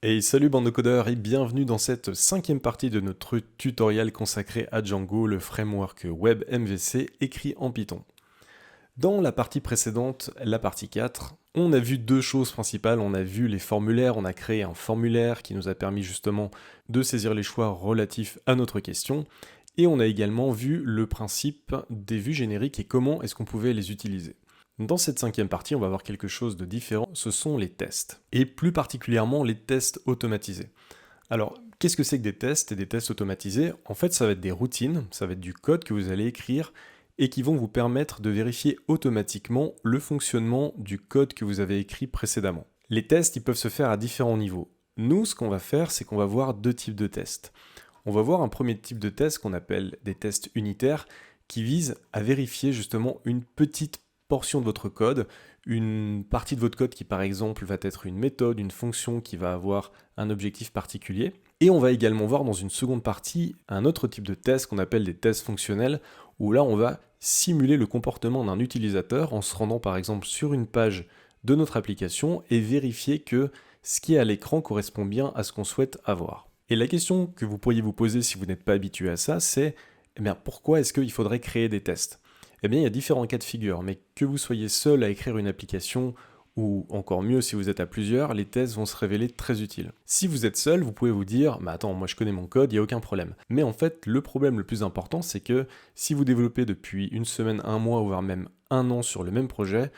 Hey, salut bande de codeurs et bienvenue dans cette cinquième partie de notre tutoriel consacré à Django, le framework web MVC écrit en Python. Dans la partie précédente, la partie 4, on a vu deux choses principales. On a vu les formulaires, on a créé un formulaire qui nous a permis justement de saisir les choix relatifs à notre question. Et on a également vu le principe des vues génériques et comment est-ce qu'on pouvait les utiliser. Dans cette cinquième partie, on va voir quelque chose de différent, ce sont les tests, et plus particulièrement les tests automatisés. Alors, qu'est-ce que c'est que des tests et des tests automatisés? En fait, ça va être des routines, ça va être du code que vous allez écrire et qui vont vous permettre de vérifier automatiquement le fonctionnement du code que vous avez écrit précédemment. Les tests, ils peuvent se faire à différents niveaux. Nous, ce qu'on va faire, c'est qu'on va voir deux types de tests. On va voir un premier type de test qu'on appelle des tests unitaires qui visent à vérifier justement une petite portion de votre code, une partie de votre code qui par exemple va être une méthode, une fonction qui va avoir un objectif particulier. Et on va également voir dans une seconde partie un autre type de test qu'on appelle des tests fonctionnels, où là on va simuler le comportement d'un utilisateur en se rendant par exemple sur une page de notre application et vérifier que ce qui est à l'écran correspond bien à ce qu'on souhaite avoir. Et la question que vous pourriez vous poser si vous n'êtes pas habitué à ça, c'est pourquoi est-ce qu'il faudrait créer des tests? Eh bien, il y a différents cas de figure, mais que vous soyez seul à écrire une application, ou encore mieux si vous êtes à plusieurs, les tests vont se révéler très utiles. Si vous êtes seul, vous pouvez vous dire « attends, moi je connais mon code, il n'y a aucun problème ». Mais en fait, le problème le plus important, c'est que si vous développez depuis une semaine, un mois, voire même un an sur le même projet,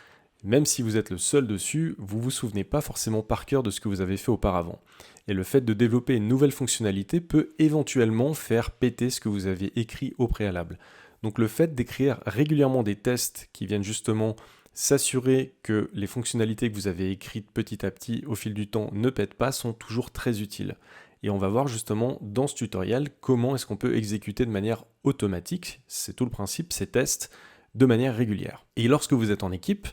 même si vous êtes le seul dessus, vous ne vous souvenez pas forcément par cœur de ce que vous avez fait auparavant. Et le fait de développer une nouvelle fonctionnalité peut éventuellement faire péter ce que vous aviez écrit au préalable. Donc le fait d'écrire régulièrement des tests qui viennent justement s'assurer que les fonctionnalités que vous avez écrites petit à petit au fil du temps ne pètent pas sont toujours très utiles. Et on va voir justement dans ce tutoriel comment est-ce qu'on peut exécuter de manière automatique, c'est tout le principe, ces tests de manière régulière. Et lorsque vous êtes en équipe,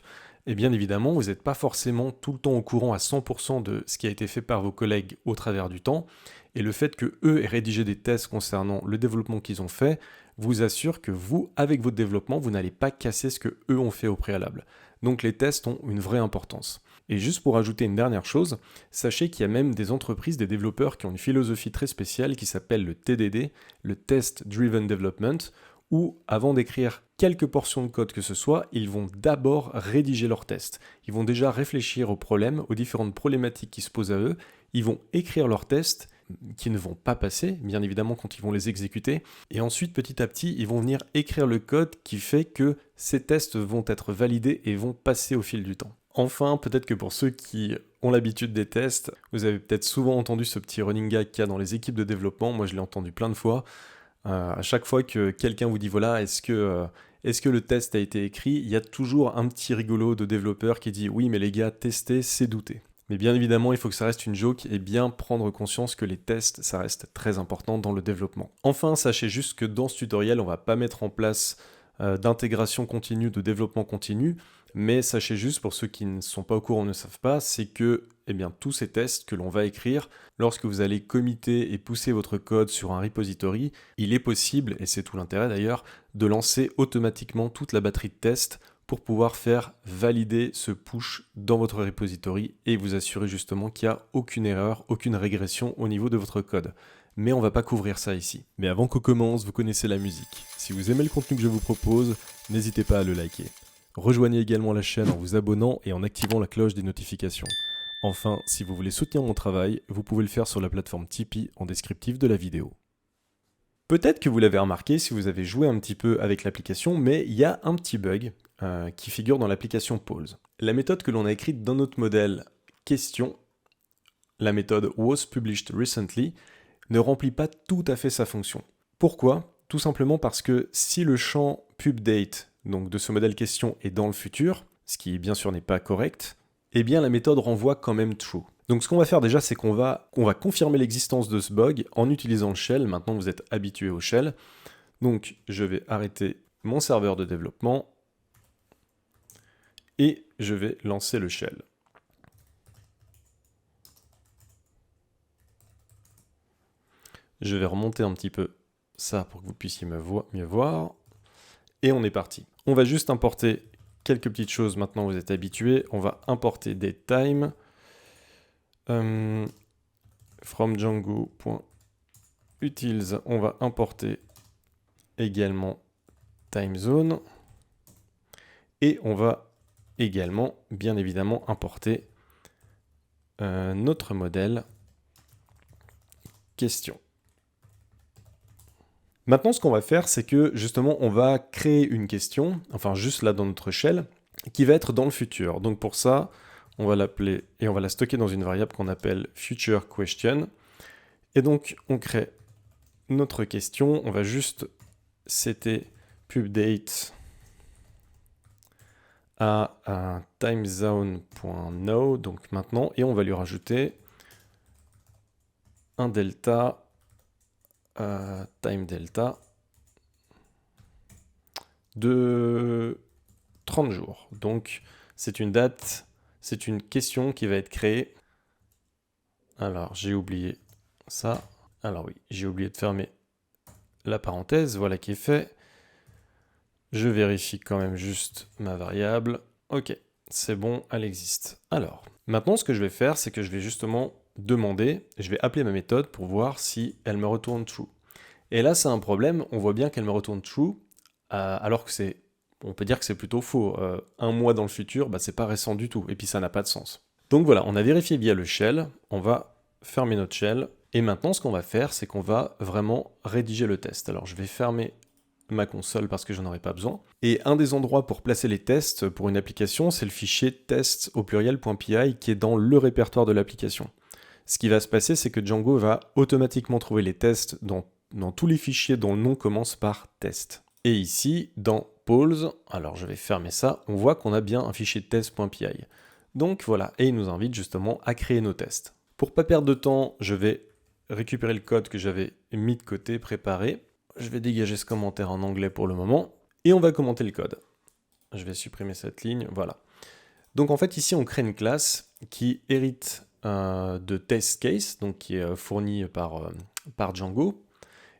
et bien évidemment, vous n'êtes pas forcément tout le temps au courant à 100% de ce qui a été fait par vos collègues au travers du temps, et le fait que eux aient rédigé des tests concernant le développement qu'ils ont fait vous assure que vous, avec votre développement, vous n'allez pas casser ce que eux ont fait au préalable. Donc les tests ont une vraie importance. Et juste pour ajouter une dernière chose, sachez qu'il y a même des entreprises, des développeurs qui ont une philosophie très spéciale qui s'appelle le TDD, le Test Driven Development, où avant d'écrire quelques portions de code que ce soit, ils vont d'abord rédiger leurs tests. Ils vont déjà réfléchir aux problèmes, aux différentes problématiques qui se posent à eux, ils vont écrire leurs tests qui ne vont pas passer, bien évidemment quand ils vont les exécuter, et ensuite petit à petit ils vont venir écrire le code qui fait que ces tests vont être validés et vont passer au fil du temps. Enfin, peut-être que pour ceux qui ont l'habitude des tests, vous avez peut-être souvent entendu ce petit running gag qu'il y a dans les équipes de développement, moi je l'ai entendu plein de fois. À chaque fois que quelqu'un vous dit voilà, est-ce que le test a été écrit, il y a toujours un petit rigolo de développeur qui dit oui mais les gars, tester c'est douter. Mais bien évidemment, il faut que ça reste une joke et bien prendre conscience que les tests, ça reste très important dans le développement. Enfin, sachez juste que dans ce tutoriel, on va pas mettre en place d'intégration continue, de développement continu, mais sachez juste, pour ceux qui ne sont pas au courant, ne savent pas, c'est que tous ces tests que l'on va écrire, lorsque vous allez committer et pousser votre code sur un repository, il est possible, et c'est tout l'intérêt d'ailleurs, de lancer automatiquement toute la batterie de tests pour pouvoir faire valider ce push dans votre repository et vous assurer justement qu'il n'y a aucune erreur, aucune régression au niveau de votre code. Mais on va pas couvrir ça ici. Mais avant qu'on commence, vous connaissez la musique. Si vous aimez le contenu que je vous propose, n'hésitez pas à le liker. Rejoignez également la chaîne en vous abonnant et en activant la cloche des notifications. Enfin, si vous voulez soutenir mon travail, vous pouvez le faire sur la plateforme Tipeee en descriptif de la vidéo. Peut-être que vous l'avez remarqué si vous avez joué un petit peu avec l'application, mais il y a un petit bug qui figure dans l'application Pause. La méthode que l'on a écrite dans notre modèle question, la méthode was published recently, ne remplit pas tout à fait sa fonction. Pourquoi? Tout simplement parce que si le champ pubDate, donc de ce modèle question, est dans le futur, ce qui bien sûr n'est pas correct, eh bien la méthode renvoie quand même true. Donc ce qu'on va faire déjà, c'est qu'on va confirmer l'existence de ce bug en utilisant le shell. Maintenant vous êtes habitué au shell. Donc je vais arrêter mon serveur de développement et je vais lancer le shell. Je vais remonter un petit peu ça pour que vous puissiez mieux voir. Et on est parti. On va juste importer quelques petites choses, maintenant vous êtes habitués. On va importer datetime. from Django.utils, on va importer également timezone. Et on va également, bien évidemment, importer notre modèle question. Maintenant, ce qu'on va faire, c'est que justement, on va créer une question, enfin juste là dans notre shell, qui va être dans le futur. Donc pour ça, on va l'appeler et on va la stocker dans une variable qu'on appelle future question. Et donc, on crée notre question. On va juste setter pubdate à un timezone.now, donc maintenant, et on va lui rajouter un delta time delta de 30 jours. Donc c'est une date, c'est une question qui va être créée. Alors j'ai oublié ça. Alors oui, j'ai oublié de fermer la parenthèse, voilà qui est fait. Je vérifie quand même juste ma variable. Ok, c'est bon, elle existe. Alors, maintenant ce que je vais faire, c'est que je vais justement demander, je vais appeler ma méthode pour voir si elle me retourne true. Et là, c'est un problème, on voit bien qu'elle me retourne true, alors que c'est, on peut dire que c'est plutôt faux. Un mois dans le futur, bah, c'est pas récent du tout, et puis ça n'a pas de sens. Donc voilà, on a vérifié via le shell, on va fermer notre shell, et maintenant ce qu'on va faire, c'est qu'on va vraiment rédiger le test. Alors je vais fermer ma console parce que j'en aurai pas besoin. Et un des endroits pour placer les tests pour une application, c'est le fichier test au pluriel.py qui est dans le répertoire de l'application. Ce qui va se passer, c'est que Django va automatiquement trouver les tests dans tous les fichiers dont le nom commence par test. Et ici, dans polls, alors je vais fermer ça, on voit qu'on a bien un fichier test.py. Donc voilà, et il nous invite justement à créer nos tests. Pour pas perdre de temps, je vais récupérer le code que j'avais mis de côté, préparé. Je vais dégager ce commentaire en anglais pour le moment, et on va commenter le code. Je vais supprimer cette ligne, voilà. Donc en fait, ici, on crée une classe qui hérite de test case, donc qui est fournie par Django,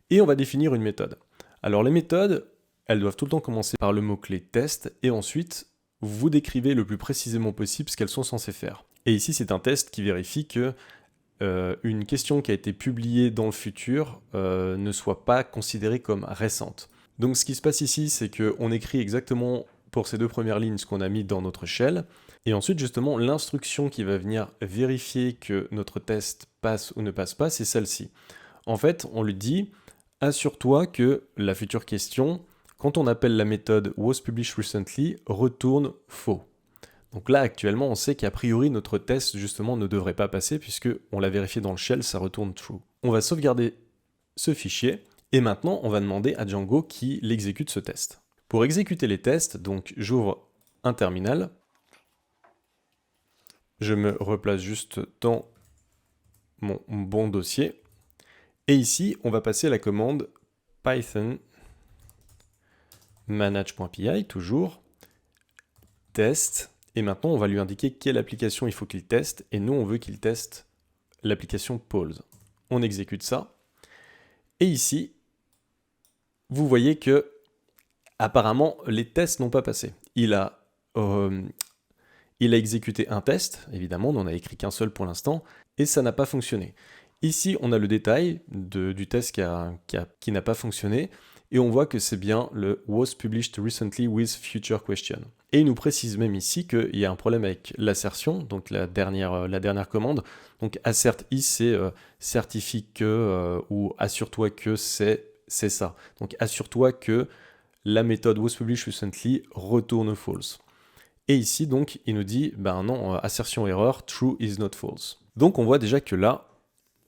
et on va définir une méthode. Alors les méthodes, elles doivent tout le temps commencer par le mot-clé test, et ensuite, vous décrivez le plus précisément possible ce qu'elles sont censées faire. Et ici, c'est un test qui vérifie que une question qui a été publiée dans le futur ne soit pas considérée comme récente. Donc ce qui se passe ici, c'est qu'on écrit exactement pour ces deux premières lignes ce qu'on a mis dans notre shell, et ensuite justement l'instruction qui va venir vérifier que notre test passe ou ne passe pas, c'est celle-ci. En fait, on lui dit, assure-toi que la future question, quand on appelle la méthode wasPublished_recently, retourne faux. Donc là, actuellement, on sait qu'a priori, notre test, justement, ne devrait pas passer, puisque on l'a vérifié dans le shell, ça retourne true. On va sauvegarder ce fichier, et maintenant, on va demander à Django qu'il exécute ce test. Pour exécuter les tests, donc j'ouvre un terminal, je me replace juste dans mon bon dossier, et ici, on va passer la commande python manage.py, toujours, test, et maintenant, on va lui indiquer quelle application il faut qu'il teste, et nous, on veut qu'il teste l'application polls. On exécute ça, et ici, vous voyez que, apparemment, les tests n'ont pas passé. Il a exécuté un test, évidemment, on n'en a écrit qu'un seul pour l'instant, et ça n'a pas fonctionné. Ici, on a le détail du test qui n'a pas fonctionné, et on voit que c'est bien le was published recently with future question. Et il nous précise même ici qu'il y a un problème avec l'assertion, donc la dernière commande. Donc assert is, c'est certifie que, ou assure-toi que c'est ça. Donc assure-toi que la méthode was published recently retourne false. Et ici, donc, il nous dit, ben non, assertion erreur, true is not false. Donc on voit déjà que là,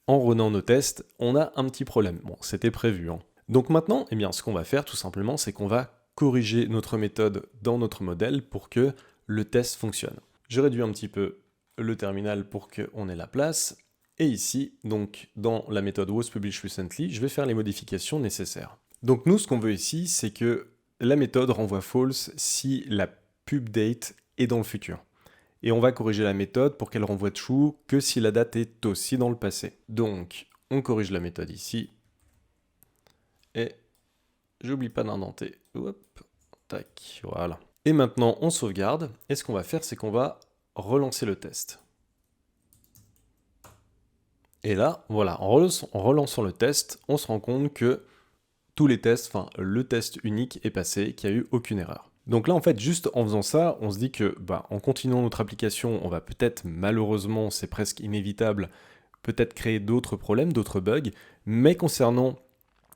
en runant nos tests, on a un petit problème. Bon, c'était prévu, hein. Donc maintenant, eh bien, ce qu'on va faire tout simplement, c'est qu'on va corriger notre méthode dans notre modèle pour que le test fonctionne. Je réduis un petit peu le terminal pour qu'on ait la place. Et ici, donc, dans la méthode wasPublished_recently, je vais faire les modifications nécessaires. Donc nous, ce qu'on veut ici, c'est que la méthode renvoie false si la pubDate est dans le futur. Et on va corriger la méthode pour qu'elle renvoie true que si la date est aussi dans le passé. Donc, on corrige la méthode ici. Et j'oublie pas d'indenter. Hop, tac, voilà. Et maintenant, on sauvegarde. Et ce qu'on va faire, c'est qu'on va relancer le test. Et là, voilà, en relançant le test, on se rend compte que tous les tests, enfin le test unique est passé, qu'il n'y a eu aucune erreur. Donc là, en fait, juste en faisant ça, on se dit que, en continuant notre application, on va peut-être, malheureusement, c'est presque inévitable, peut-être créer d'autres problèmes, d'autres bugs, mais concernant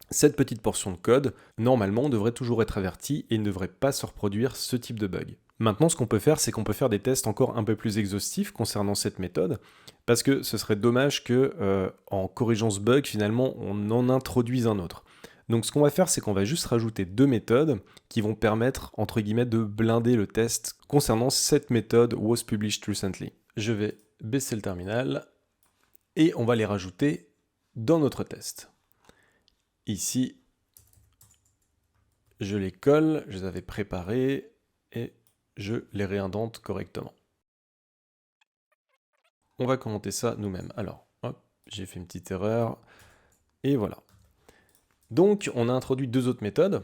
cette petite portion de code, normalement, on devrait toujours être averti et il ne devrait pas se reproduire ce type de bug. Maintenant, ce qu'on peut faire, c'est qu'on peut faire des tests encore un peu plus exhaustifs concernant cette méthode, parce que ce serait dommage que, en corrigeant ce bug, finalement, on en introduise un autre. Donc ce qu'on va faire, c'est qu'on va juste rajouter deux méthodes qui vont permettre, entre guillemets, de blinder le test concernant cette méthode was published recently. Je vais baisser le terminal et on va les rajouter dans notre test. Ici, je les colle, je les avais préparés et je les réindente correctement. On va commenter ça nous-mêmes. Alors, hop, j'ai fait une petite erreur et voilà. Donc, on a introduit deux autres méthodes.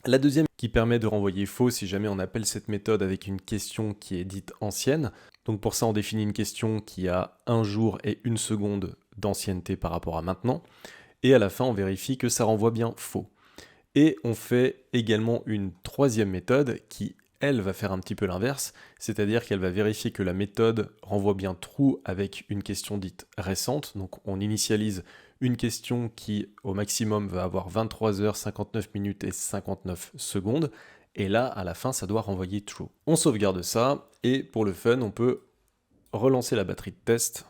La deuxième qui permet de renvoyer faux si jamais on appelle cette méthode avec une question qui est dite ancienne. Donc pour ça, on définit une question qui a 1 jour et 1 seconde d'ancienneté par rapport à maintenant. Et à la fin, on vérifie que ça renvoie bien faux. Et on fait également une troisième méthode qui, elle, va faire un petit peu l'inverse, c'est-à-dire qu'elle va vérifier que la méthode renvoie bien true avec une question dite récente. Donc on initialise une question qui, au maximum, va avoir 23 heures, 59 minutes et 59 secondes. Et là, à la fin, ça doit renvoyer true. On sauvegarde ça, et pour le fun, on peut relancer la batterie de test.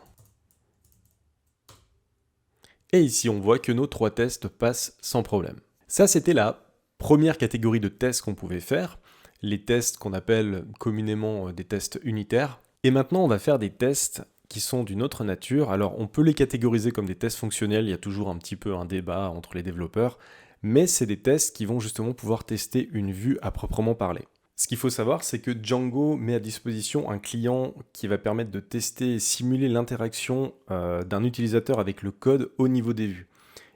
Et ici, on voit que nos 3 tests passent sans problème. Ça, c'était la première catégorie de tests qu'on pouvait faire, les tests qu'on appelle communément des tests unitaires. Et maintenant, on va faire des tests qui sont d'une autre nature. Alors, on peut les catégoriser comme des tests fonctionnels, il y a toujours un petit peu un débat entre les développeurs, mais c'est des tests qui vont justement pouvoir tester une vue à proprement parler. Ce qu'il faut savoir, c'est que Django met à disposition un client qui va permettre de tester et simuler l'interaction d'un utilisateur avec le code au niveau des vues.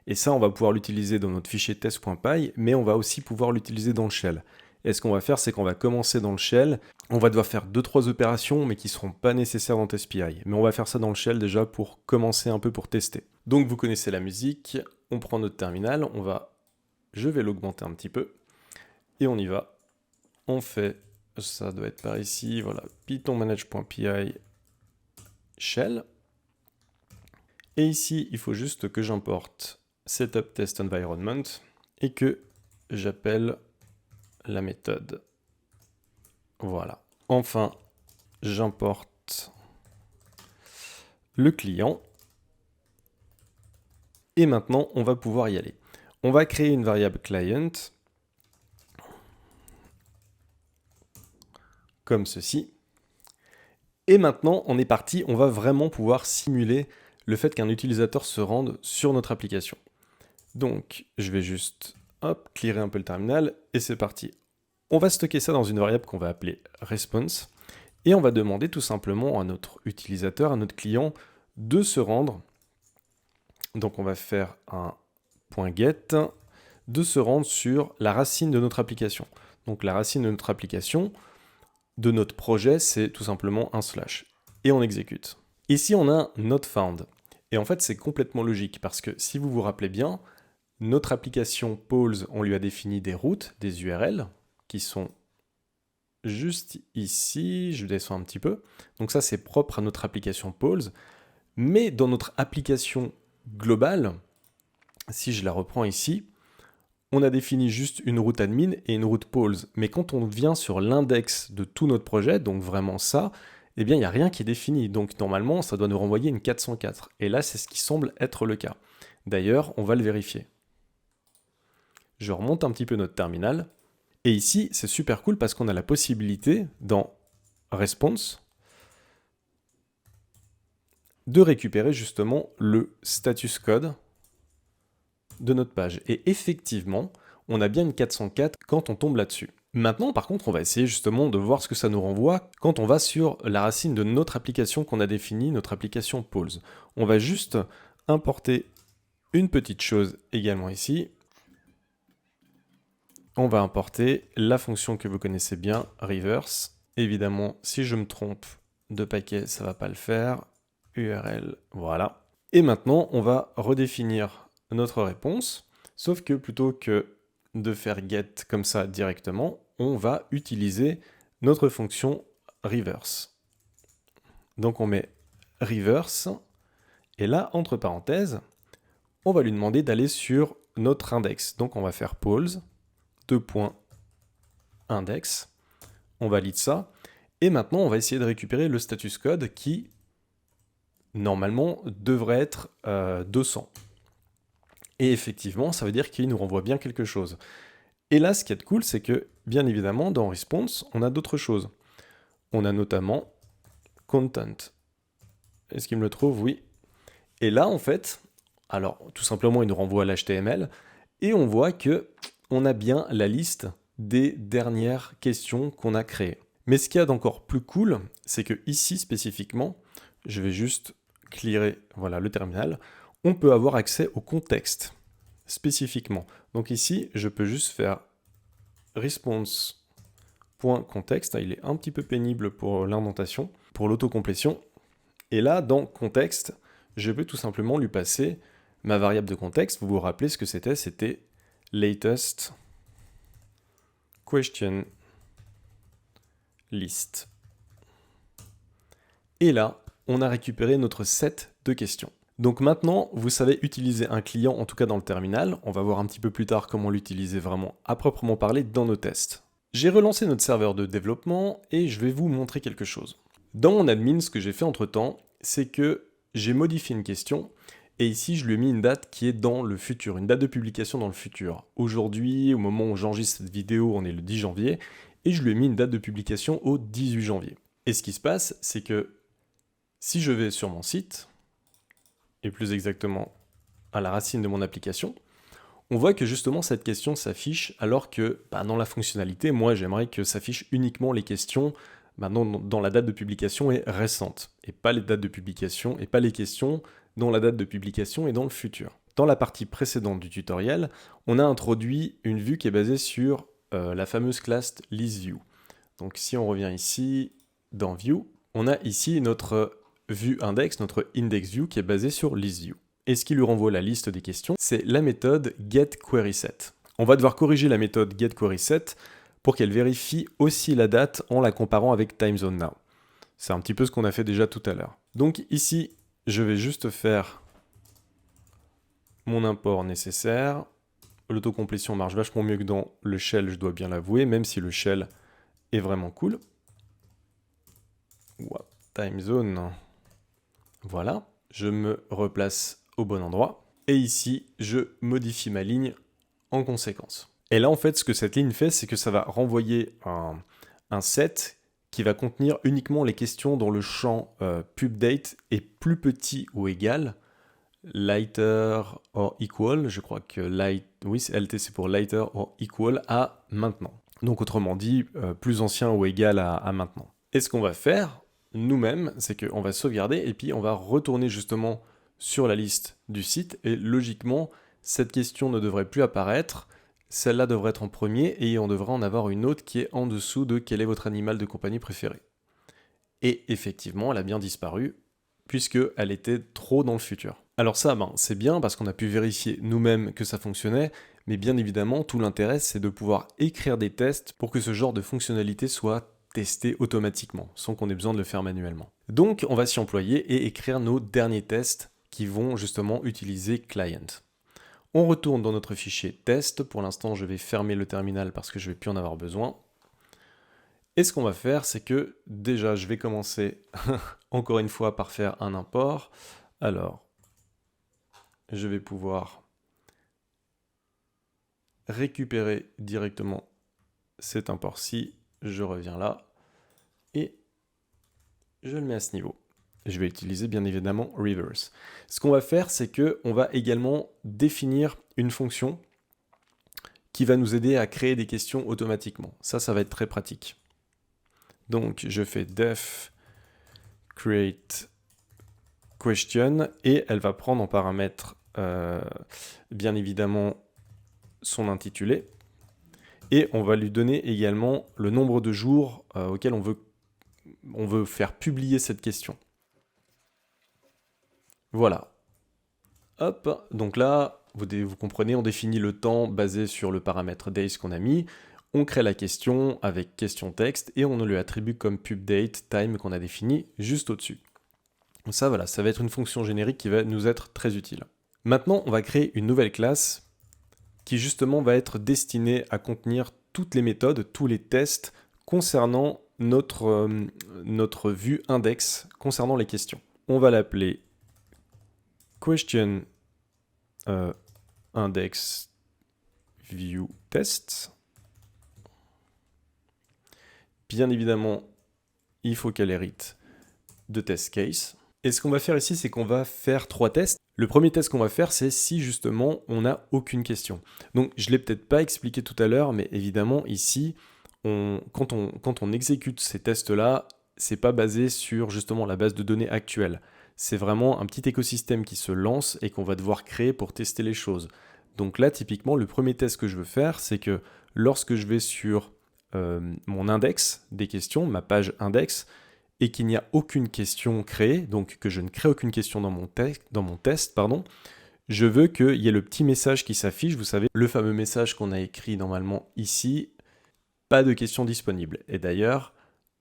Et ça, on va pouvoir l'utiliser dans notre fichier test.py, mais on va aussi pouvoir l'utiliser dans le shell. Et ce qu'on va faire, c'est qu'on va commencer dans le shell. On va devoir faire 2-3 opérations, mais qui ne seront pas nécessaires dans TestPI. Mais on va faire ça dans le shell déjà pour commencer un peu pour tester. Donc vous connaissez la musique, on prend notre terminal, je vais l'augmenter un petit peu, et on y va. On fait, ça doit être par ici, voilà, python manage.py shell. Et ici, il faut juste que j'importe setup test environment et que j'appelle la méthode. Voilà. Enfin, j'importe le client. Et maintenant, on va pouvoir y aller. On va créer une variable client comme ceci. Et maintenant, on est parti, on va vraiment pouvoir simuler le fait qu'un utilisateur se rende sur notre application. Donc, je vais juste, clearer un peu le terminal, et c'est parti. On va stocker ça dans une variable qu'on va appeler response, et on va demander tout simplement à notre utilisateur, à notre client, de se rendre. Donc on va faire un .get, de se rendre sur la racine de notre application. Donc la racine de notre application, de notre projet, c'est tout simplement un slash. Et on exécute. Ici, on a not found. Et en fait, c'est complètement logique, parce que si vous vous rappelez bien, notre application Pause, on lui a défini des routes, des URL, qui sont juste ici, je descends un petit peu. Donc ça, c'est propre à notre application Pause. Mais dans notre application globale, si je la reprends ici, on a défini juste une route admin et une route Pause. Mais quand on vient sur l'index de tout notre projet, donc vraiment ça, eh bien, il n'y a rien qui est défini. Donc normalement, ça doit nous renvoyer une 404. Et là, c'est ce qui semble être le cas. D'ailleurs, on va le vérifier. Je remonte un petit peu notre terminal. Et ici, c'est super cool parce qu'on a la possibilité, dans Response, de récupérer justement le status code de notre page. Et effectivement, on a bien une 404 quand on tombe là-dessus. Maintenant, par contre, on va essayer justement de voir ce que ça nous renvoie quand on va sur la racine de notre application qu'on a définie, notre application Pause. On va juste importer une petite chose également ici. On va importer la fonction que vous connaissez bien, reverse. Évidemment, si je me trompe de paquet, ça ne va pas le faire. URL, voilà. Et maintenant, on va redéfinir notre réponse, sauf que plutôt que de faire get comme ça directement, on va utiliser notre fonction reverse. Donc on met reverse, et là, entre parenthèses, on va lui demander d'aller sur notre index. Donc on va faire pause, index, on valide ça, et maintenant on va essayer de récupérer le status code qui, normalement, devrait être 200. Et effectivement, ça veut dire qu'il nous renvoie bien quelque chose. Et là, ce qui est cool, c'est que, bien évidemment, dans response, on a d'autres choses. On a notamment content. Est-ce qu'il me le trouve? Oui. Et là, en fait, alors, tout simplement, il nous renvoie à l'HTML, et on voit que on a bien la liste des dernières questions qu'on a créées. Mais ce qu'il y a d'encore plus cool, c'est que ici, spécifiquement, je vais juste clearer, voilà, le terminal, on peut avoir accès au contexte, spécifiquement. Donc ici, je peux juste faire response.context, il est un petit peu pénible pour l'indentation, pour l'autocomplétion, et là, dans contexte, je peux tout simplement lui passer ma variable de contexte. Vous vous rappelez ce que c'était? C'était latest question list. Et là, on a récupéré notre set de questions. Donc maintenant, vous savez utiliser un client, en tout cas dans le terminal. On va voir un petit peu plus tard comment l'utiliser vraiment à proprement parler dans nos tests. J'ai relancé notre serveur de développement et je vais vous montrer quelque chose. Dans mon admin, ce que j'ai fait entre-temps, c'est que j'ai modifié une question et ici, je lui ai mis une date qui est dans le futur, une date de publication dans le futur. Aujourd'hui, au moment où j'enregistre cette vidéo, on est le 10 janvier et je lui ai mis une date de publication au 18 janvier. Et ce qui se passe, c'est que si je vais sur mon site, et plus exactement à la racine de mon application, on voit que justement cette question s'affiche alors que dans la fonctionnalité, moi j'aimerais que s'affichent uniquement les questions dont la date de publication est récente, et pas les dates de publication, et pas les questions dont la date de publication est dans le futur. Dans la partie précédente du tutoriel, on a introduit une vue qui est basée sur la fameuse classe listView. Donc si on revient ici, dans View, on a ici notre vue index, notre index view qui est basée sur listView. Et ce qui lui renvoie la liste des questions, c'est la méthode getQuerySet. On va devoir corriger la méthode getQuerySet pour qu'elle vérifie aussi la date en la comparant avec TimeZoneNow. C'est un petit peu ce qu'on a fait déjà tout à l'heure. Donc ici, je vais juste faire mon import nécessaire. L'autocomplétion marche vachement mieux que dans le shell, je dois bien l'avouer, même si le shell est vraiment cool. TimeZone. Voilà, je me replace au bon endroit. Et ici, je modifie ma ligne en conséquence. Et là, en fait, ce que cette ligne fait, c'est que ça va renvoyer un set qui va contenir uniquement les questions dont le champ pubDate est plus petit ou égal, lighter or equal, je crois que LT c'est pour lighter or equal à maintenant. Donc autrement dit, plus ancien ou égal à maintenant. Et ce qu'on va faire, nous-mêmes, c'est qu'on va sauvegarder et puis on va retourner justement sur la liste du site et logiquement, cette question ne devrait plus apparaître, celle-là devrait être en premier et on devrait en avoir une autre qui est en dessous de quel est votre animal de compagnie préféré. Et effectivement, elle a bien disparu puisqu'elle était trop dans le futur. Alors ça, c'est bien parce qu'on a pu vérifier nous-mêmes que ça fonctionnait, mais bien évidemment, tout l'intérêt, c'est de pouvoir écrire des tests pour que ce genre de fonctionnalité soit testé automatiquement, sans qu'on ait besoin de le faire manuellement. Donc, on va s'y employer et écrire nos derniers tests qui vont justement utiliser client. On retourne dans notre fichier test. Pour l'instant, je vais fermer le terminal parce que je ne vais plus en avoir besoin. Et ce qu'on va faire, c'est que déjà, je vais commencer encore une fois par faire un import. Alors, je vais pouvoir récupérer directement cet import-ci. Je reviens là et je le mets à ce niveau. Je vais utiliser bien évidemment reverse. Ce qu'on va faire, c'est qu'on va également définir une fonction qui va nous aider à créer des questions automatiquement. Ça va être très pratique. Donc, je fais def create question et elle va prendre en paramètre bien évidemment son intitulé et on va lui donner également le nombre de jours auquel on veut faire publier cette question. Voilà, Hop, donc là, vous comprenez, on définit le temps basé sur le paramètre days qu'on a mis, on crée la question avec question texte et on lui attribue comme pub date time qu'on a défini juste au-dessus. Donc ça, voilà, ça va être une fonction générique qui va nous être très utile. Maintenant, on va créer une nouvelle classe qui justement va être destinée à contenir toutes les méthodes, tous les tests concernant notre vue index, concernant les questions. On va l'appeler question index view test. Bien évidemment, il faut qu'elle hérite de test case. Et ce qu'on va faire ici, c'est qu'on va faire 3 tests. Le premier test qu'on va faire, c'est si justement on n'a aucune question. Donc je ne l'ai peut-être pas expliqué tout à l'heure, mais évidemment ici, quand on exécute ces tests-là, c'est pas basé sur justement la base de données actuelle. C'est vraiment un petit écosystème qui se lance et qu'on va devoir créer pour tester les choses. Donc là, typiquement, le premier test que je veux faire, c'est que lorsque je vais sur mon index des questions, ma page index, et qu'il n'y a aucune question créée, donc que je ne crée aucune question dans mon test, je veux qu'il y ait le petit message qui s'affiche, vous savez, le fameux message qu'on a écrit normalement ici, pas de questions disponibles. Et d'ailleurs,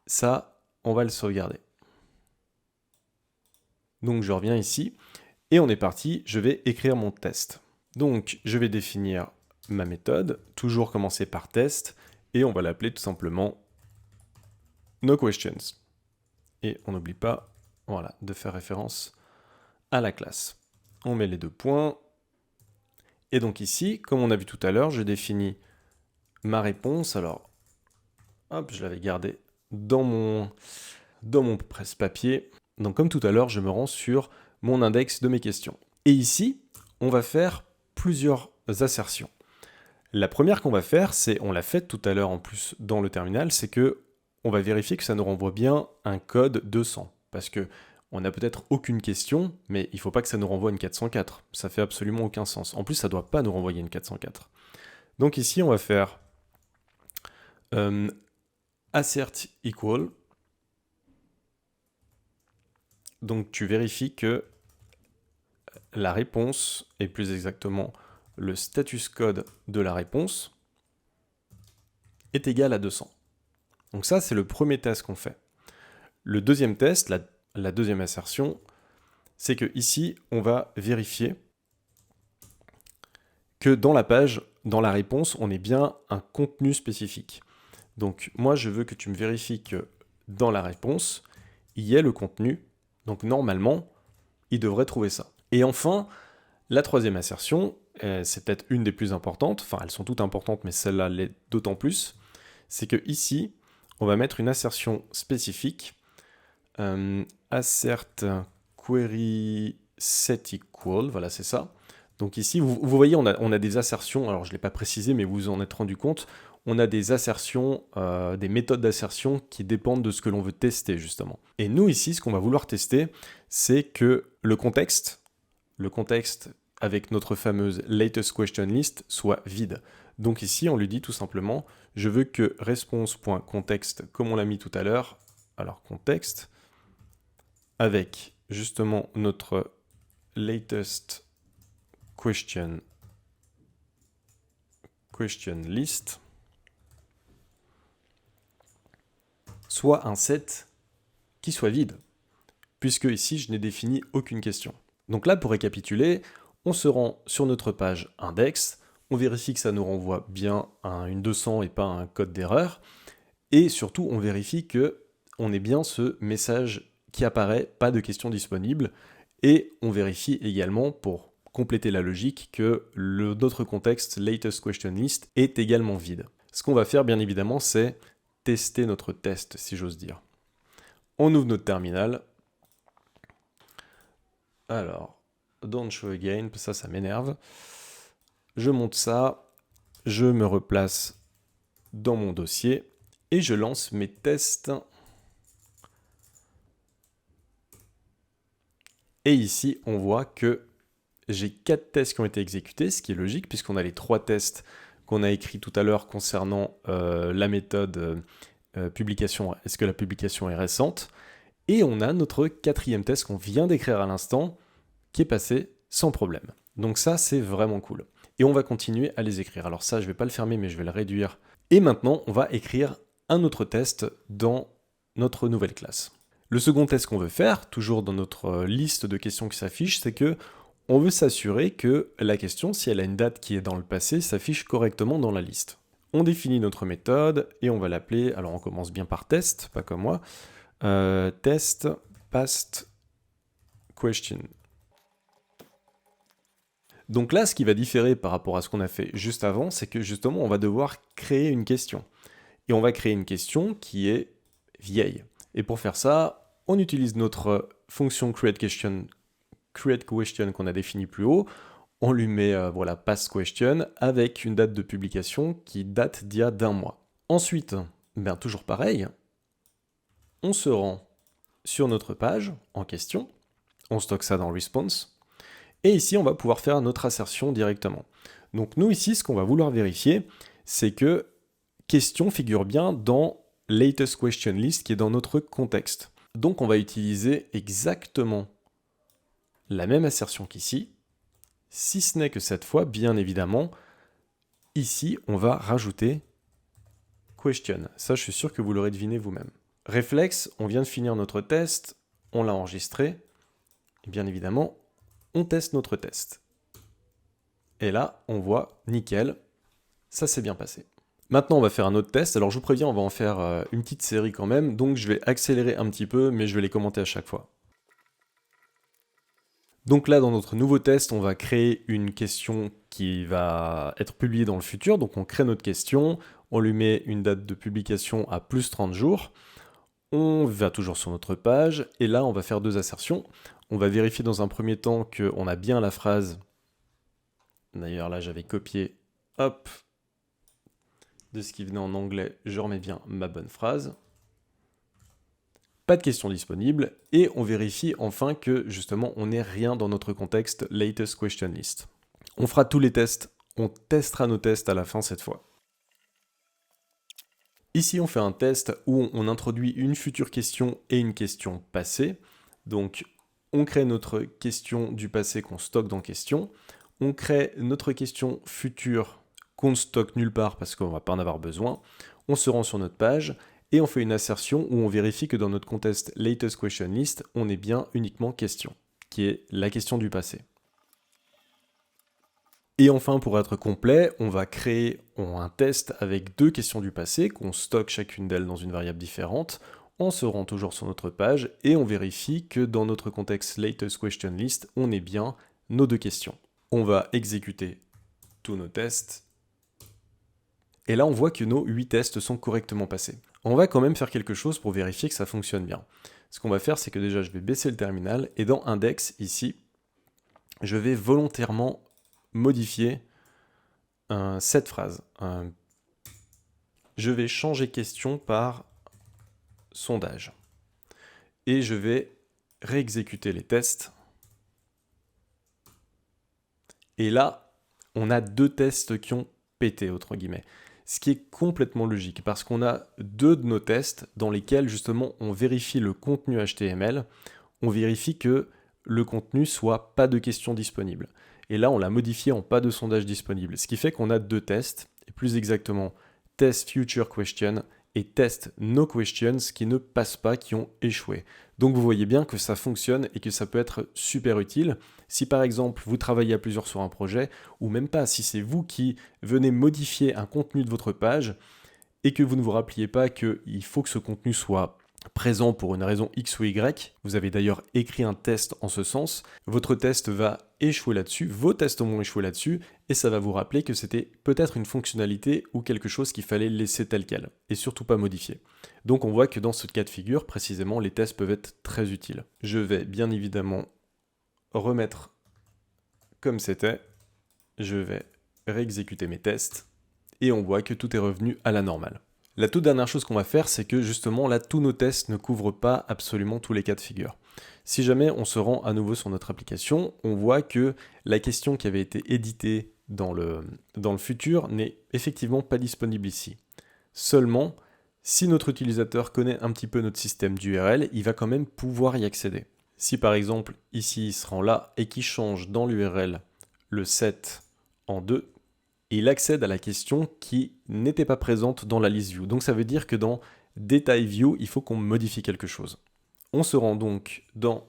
ça, on va le sauvegarder. Donc je reviens ici, et on est parti, je vais écrire mon test. Donc je vais définir ma méthode, toujours commencer par test, et on va l'appeler tout simplement no questions. Et on n'oublie pas, voilà, de faire référence à la classe. On met les 2 points. Et donc ici, comme on a vu tout à l'heure, je définis ma réponse. Alors, hop, je l'avais gardé dans mon presse-papier. Donc comme tout à l'heure, je me rends sur mon index de mes questions. Et ici, on va faire plusieurs assertions. La première qu'on va faire, c'est, on l'a faite tout à l'heure en plus dans le terminal, c'est que on va vérifier que ça nous renvoie bien un code 200. Parce que on n'a peut-être aucune question, mais il ne faut pas que ça nous renvoie une 404. Ça fait absolument aucun sens. En plus, ça ne doit pas nous renvoyer une 404. Donc ici, on va faire assert equal. Donc tu vérifies que la réponse, et plus exactement le status code de la réponse, est égal à 200. Donc ça, c'est le premier test qu'on fait. Le deuxième test, la deuxième assertion, c'est que ici, on va vérifier que dans la page, dans la réponse, on ait bien un contenu spécifique. Donc moi, je veux que tu me vérifies que dans la réponse, il y ait le contenu. Donc normalement, il devrait trouver ça. Et enfin, la troisième assertion, c'est peut-être une des plus importantes, enfin elles sont toutes importantes, mais celle-là l'est d'autant plus, c'est que ici, on va mettre une assertion spécifique, assert query set equal, voilà c'est ça. Donc ici, vous voyez, on a des assertions, alors je ne l'ai pas précisé, mais vous vous en êtes rendu compte, on a des assertions, des méthodes d'assertion qui dépendent de ce que l'on veut tester justement. Et nous ici, ce qu'on va vouloir tester, c'est que le contexte avec notre fameuse latest question list soit vide. Donc ici, on lui dit tout simplement, je veux que response.context, comme on l'a mis tout à l'heure, alors contexte, avec justement notre latest question list, soit un set qui soit vide, puisque ici, je n'ai défini aucune question. Donc là, pour récapituler, on se rend sur notre page index, on vérifie que ça nous renvoie bien à une 200 et pas à un code d'erreur, et surtout, on vérifie que on ait bien ce message qui apparaît, pas de questions disponibles, et on vérifie également, pour compléter la logique, que notre contexte latest question list est également vide. Ce qu'on va faire, bien évidemment, c'est tester notre test, si j'ose dire. On ouvre notre terminal. Alors, don't show again, ça m'énerve. Je monte ça, je me replace dans mon dossier et je lance mes tests. Et ici, on voit que j'ai 4 tests qui ont été exécutés, ce qui est logique puisqu'on a les 3 tests qu'on a écrits tout à l'heure concernant la méthode publication, est-ce que la publication est récente, et on a notre 4e test qu'on vient d'écrire à l'instant qui est passé sans problème. Donc ça, c'est vraiment cool. Et on va continuer à les écrire. Alors ça, je ne vais pas le fermer, mais je vais le réduire. Et maintenant, on va écrire un autre test dans notre nouvelle classe. Le second test qu'on veut faire, toujours dans notre liste de questions qui s'affiche, c'est que on veut s'assurer que la question, si elle a une date qui est dans le passé, s'affiche correctement dans la liste. On définit notre méthode et on va l'appeler, alors on commence bien par test, pas comme moi, test past question. Donc là, ce qui va différer par rapport à ce qu'on a fait juste avant, c'est que justement, on va devoir créer une question. Et on va créer une question qui est vieille. Et pour faire ça, on utilise notre fonction createQuestion qu'on a définie plus haut. On lui met past question avec une date de publication qui date d'il y a d'un mois. Ensuite, toujours pareil, on se rend sur notre page en question, on stocke ça dans response, et ici on va pouvoir faire notre assertion directement. Donc nous ici, ce qu'on va vouloir vérifier, c'est que question figure bien dans latest question list qui est dans notre contexte. Donc on va utiliser exactement la même assertion qu'ici, si ce n'est que cette fois, bien évidemment, ici on va rajouter question. Ça, je suis sûr que vous l'aurez deviné vous-même. Réflexe, on vient de finir notre test, on l'a enregistré, et bien évidemment, on teste notre test. Et là, on voit, nickel, ça s'est bien passé. Maintenant, on va faire un autre test. Alors, je vous préviens, on va en faire une petite série quand même, donc je vais accélérer un petit peu, mais je vais les commenter à chaque fois. Donc là, dans notre nouveau test, on va créer une question qui va être publiée dans le futur. Donc on crée notre question, on lui met une date de publication à plus 30 jours. On va toujours sur notre page, et là, on va faire deux assertions. On va vérifier dans un premier temps qu'on a bien la phrase. D'ailleurs, là, j'avais copié, hop, de ce qui venait en anglais, je remets bien ma bonne phrase. Pas de questions disponibles, et on vérifie enfin que, justement, on n'ait rien dans notre contexte latest question list. On fera tous les tests, on testera nos tests à la fin cette fois. Ici, on fait un test où on introduit une future question et une question passée. Donc, on crée notre question du passé qu'on stocke dans question. On crée notre question future qu'on ne stocke nulle part parce qu'on ne va pas en avoir besoin. On se rend sur notre page et on fait une assertion où on vérifie que dans notre contexte latest question list, on est bien uniquement question, qui est la question du passé. Et enfin, pour être complet, on va créer un test avec deux questions du passé, qu'on stocke chacune d'elles dans une variable différente. On se rend toujours sur notre page et on vérifie que dans notre contexte latest question list, on ait bien nos deux questions. On va exécuter tous nos tests. Et là, on voit que nos 8 tests sont correctement passés. On va quand même faire quelque chose pour vérifier que ça fonctionne bien. Ce qu'on va faire, c'est que déjà, je vais baisser le terminal et dans index, ici, je vais volontairement modifier cette phrase. Je vais changer question par sondage. Et je vais réexécuter les tests. Et là, on a deux tests qui ont pété, entre guillemets. Ce qui est complètement logique, parce qu'on a deux de nos tests dans lesquels, justement, on vérifie le contenu HTML, on vérifie que le contenu soit pas de questions disponibles. Et là, on l'a modifié en pas de sondage disponible. Ce qui fait qu'on a deux tests, et plus exactement, test future question et test no questions qui ne passent pas, qui ont échoué. Donc vous voyez bien que ça fonctionne et que ça peut être super utile. Si par exemple vous travaillez à plusieurs sur un projet, ou même pas, si c'est vous qui venez modifier un contenu de votre page et que vous ne vous rappeliez pas qu'il faut que ce contenu soit présent pour une raison X ou Y, vous avez d'ailleurs écrit un test en ce sens, votre test va échouer là-dessus, vos tests vont échouer là-dessus, et ça va vous rappeler que c'était peut-être une fonctionnalité ou quelque chose qu'il fallait laisser tel quel, et surtout pas modifier. Donc on voit que dans ce cas de figure, précisément, les tests peuvent être très utiles. Je vais bien évidemment remettre comme c'était, je vais réexécuter mes tests, et on voit que tout est revenu à la normale. La toute dernière chose qu'on va faire, c'est que justement là, tous nos tests ne couvrent pas absolument tous les cas de figure. Si jamais on se rend à nouveau sur notre application, on voit que la question qui avait été éditée dans le futur n'est effectivement pas disponible ici. Seulement, si notre utilisateur connaît un petit peu notre système d'URL, il va quand même pouvoir y accéder. Si par exemple ici il se rend là et qu'il change dans l'URL le 7 en 2, il accède à la question qui n'était pas présente dans la list view. Donc ça veut dire que dans Detail View, il faut qu'on modifie quelque chose. On se rend donc dans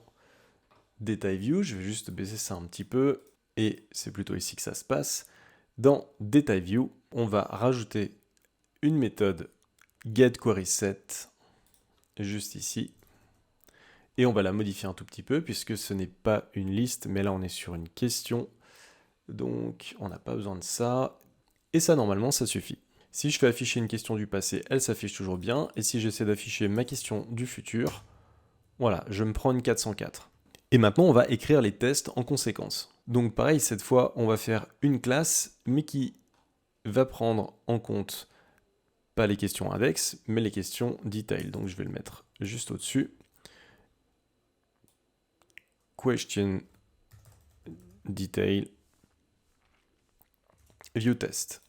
Detail View, je vais juste baisser ça un petit peu, et c'est plutôt ici que ça se passe. Dans Detail View, on va rajouter une méthode getQuerySet, juste ici, et on va la modifier un tout petit peu, puisque ce n'est pas une liste, mais là on est sur une question, donc on n'a pas besoin de ça, et ça normalement ça suffit. Si je fais afficher une question du passé, elle s'affiche toujours bien, et si j'essaie d'afficher ma question du futur, voilà, je me prends une 404. Et maintenant, on va écrire les tests en conséquence. Donc pareil, cette fois, on va faire une classe, mais qui va prendre en compte pas les questions index, mais les questions detail. Donc je vais le mettre juste au-dessus. Question detail view test.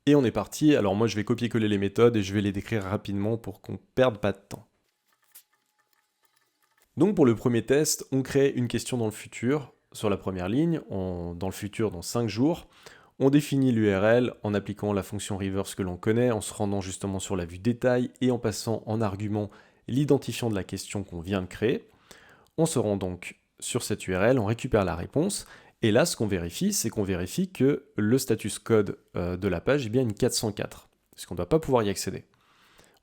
Et on est parti. Alors moi, je vais copier-coller les méthodes et je vais les décrire rapidement pour qu'on ne perde pas de temps. Donc pour le premier test, on crée une question dans le futur, sur la première ligne, dans le futur dans 5 jours. On définit l'URL en appliquant la fonction reverse que l'on connaît, en se rendant justement sur la vue détail et en passant en argument l'identifiant de la question qu'on vient de créer. On se rend donc sur cette URL, on récupère la réponse, et là ce qu'on vérifie, c'est qu'on vérifie que le status code de la page est bien une 404, parce qu'on ne doit pas pouvoir y accéder.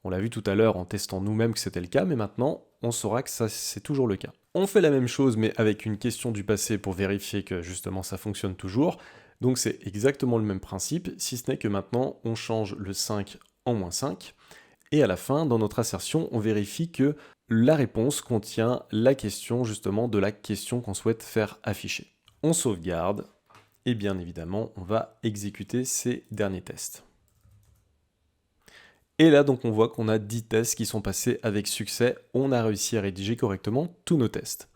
On l'a vu tout à l'heure en testant nous-mêmes que c'était le cas, mais maintenant, on saura que ça c'est toujours le cas. On fait la même chose, mais avec une question du passé pour vérifier que justement ça fonctionne toujours. Donc c'est exactement le même principe, si ce n'est que maintenant, on change le 5 en -5. Et à la fin, dans notre assertion, on vérifie que la réponse contient la question justement de la question qu'on souhaite faire afficher. On sauvegarde, et bien évidemment, on va exécuter ces derniers tests. Et là, donc, on voit qu'on a 10 tests qui sont passés avec succès. On a réussi à rédiger correctement tous nos tests.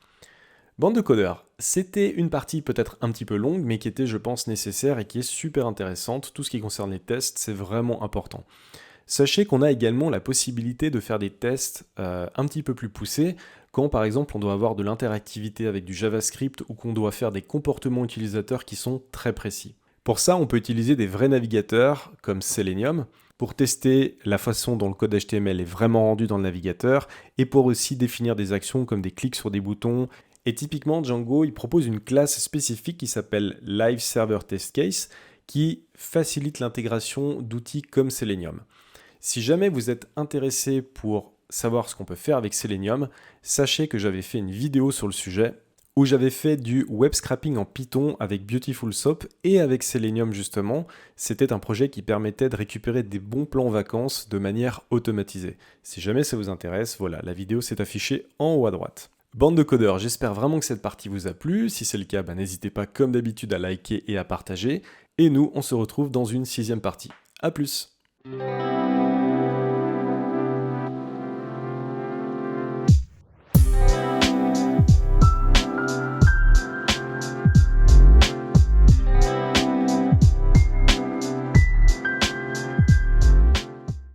Bande de codeurs, c'était une partie peut-être un petit peu longue, mais qui était, je pense, nécessaire et qui est super intéressante. Tout ce qui concerne les tests, c'est vraiment important. Sachez qu'on a également la possibilité de faire des tests un petit peu plus poussés, quand par exemple on doit avoir de l'interactivité avec du JavaScript ou qu'on doit faire des comportements utilisateurs qui sont très précis. Pour ça, on peut utiliser des vrais navigateurs comme Selenium, pour tester la façon dont le code HTML est vraiment rendu dans le navigateur, et pour aussi définir des actions comme des clics sur des boutons. Et typiquement, Django, il propose une classe spécifique qui s'appelle Live Server Test Case, qui facilite l'intégration d'outils comme Selenium. Si jamais vous êtes intéressé pour savoir ce qu'on peut faire avec Selenium, sachez que j'avais fait une vidéo sur le sujet, où j'avais fait du web scrapping en Python avec Beautiful Soup et avec Selenium justement. C'était un projet qui permettait de récupérer des bons plans vacances de manière automatisée. Si jamais ça vous intéresse, voilà, la vidéo s'est affichée en haut à droite. Bande de codeurs, j'espère vraiment que cette partie vous a plu. Si c'est le cas, n'hésitez pas comme d'habitude à liker et à partager. Et nous, on se retrouve dans une 6e partie. A plus!